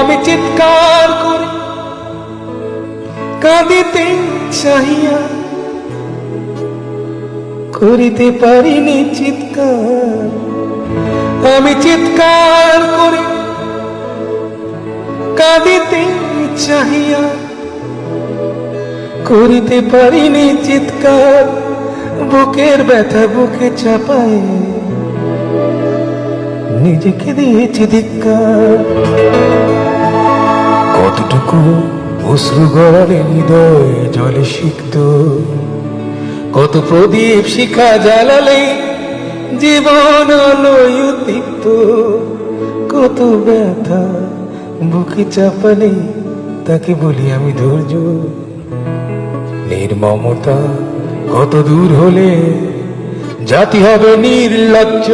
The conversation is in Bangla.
আমি চিৎকার করে কাঁদিতে চাহিয়া করিতে পারিনি চিৎকার। আমি চিৎকার করে কাঁদিতে চাহিয়া করিতে পারিনি চিৎকার। বুকের ব্যথা বুকে চাপায় নিজেকে দিয়েছি ধিক্কার। কতটুকু অশ্রু গড়ালে হৃদয় জলে সিক্ত, কত প্রদীপ শিখা জ্বালালে জীবন আলোয় উদ্দীপ্ত। কত ব্যথা বুকে চাপালে তাকে বলি আমি ধৈর্য। নির্মমতা কত দূর হলে জাতি হবে নির্লজ্জ।